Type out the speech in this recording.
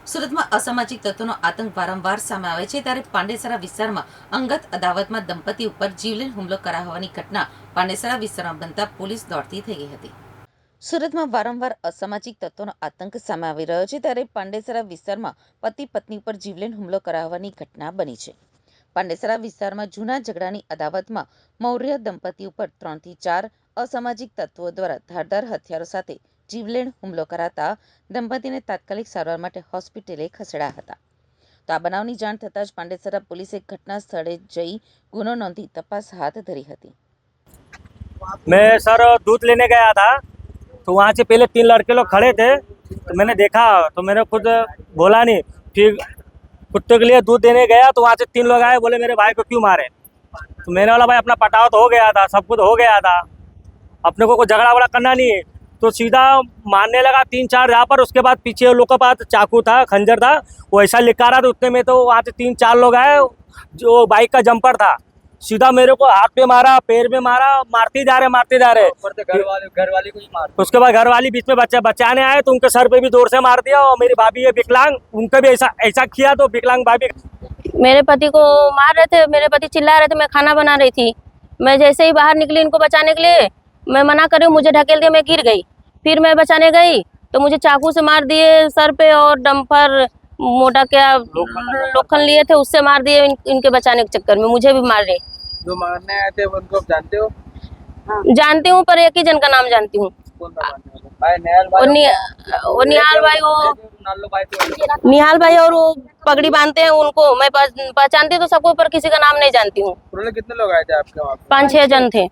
સુરતમાં અસામાજિક તત્વોનો આતંક વારંવાર સામે આવે છે ત્યારે પાંડેસરા વિસ્તારમાં અંગત અદાવતમાં દંપતી ઉપર જીવલેણ હુમલો કરાયા હોવાની ઘટના પાંડેસરા વિસ્તારમાં બનતા પોલીસ દોડતી થઈ ગઈ હતી। સુરતમાં વારંવાર અસામાજિક તત્વોનો આતંક સામે આવી રહ્યો છે ત્યારે પાંડેસરા વિસ્તારમાં પતિ પત્ની પર જીવલેણ હુમલો કરાયા હોવાની ઘટના બની છે। પાંડેસરા વિસ્તારમાં જૂના ઝઘડાની અદાવતમાં મૌર્ય દંપતી ઉપર 3 થી 4 અસામાજિક તત્વો દ્વારા ધારદાર હથિયારો સાથે જીવલેણ હુમલો કરાતા દંપતીને તાત્કાલિક સારવાર માટે હોસ્પિટલે ખસેડાયા હતા। તો આ બનાવની જાણ થતાં જ પાંડેસરા પોલીસે ઘટના સ્થળે જઈ ગુનો નોંધી તપાસ હાથ ધરી હતી। मैं सर दूध लेने गया था तो वहाँ से पहले 3 लड़के लोग खड़े थे तो मैंने देखा तो मैंने खुद बोला नहीं, फिर कुत्ते के लिए दूध देने गया तो वहाँ से 3 लोग आए, बोले मेरे भाई को क्यों मारे। तो मैंने बोला भाई अपना पटाव तो हो गया था, सब कुछ हो गया था, अपने को कोई झगड़ा वगड़ा करना नहीं है। तो सीधा मारने लगा 3-4 जहाँ पर। उसके बाद पीछे लोग के पास चाकू था, खंजर था, वो ऐसा लिखा रहा था। उतने में तो वहाँ से 3-4 लोग आए, जो बाइक का जंपर था, सीधा मेरे को हाथ पे मारा, पैर में मारा, मारते जा रहे। घर वाले को ही मार। उसके बाद घर वाली बीच में बचाने आए तो उनके सर पे भी जोर से मार दिया। और मेरी भाभी है विकलांग, उनका भी ऐसा किया तो विकलांग भाभी मेरे पति को मार रहे थे। मेरे पति चिल्ला रहे थे, मैं खाना बना रही थी। मैं जैसे ही बाहर निकली इनको बचाने के लिए, मैं मना कर रही हूँ, मुझे ढकेल दिया, मैं गिर गई। फिर मैं बचाने गई तो मुझे चाकू से मार दिए सर पे, और डंपर मोटा क्या लोखंड लिए थे उससे मार दिए। इनके बचाने के चक्कर में मुझे भी मार रहे। जो मारने आए थे उनको आप जानते हो? जानती हूँ पर एक ही जन का नाम जानती हूँ, कौन था मारने वाला? भाई निहाल भाई। वो निहाल भाई, वो नालो भाई थे। निहाल भाई, और वो पगड़ी बांधते हैं उनको मैं पहचानती तो सबको, पर किसी का नाम नहीं जानती हूँ। टोटल कितने लोग आए थे आपके वहाँ? 5-6 जन थे।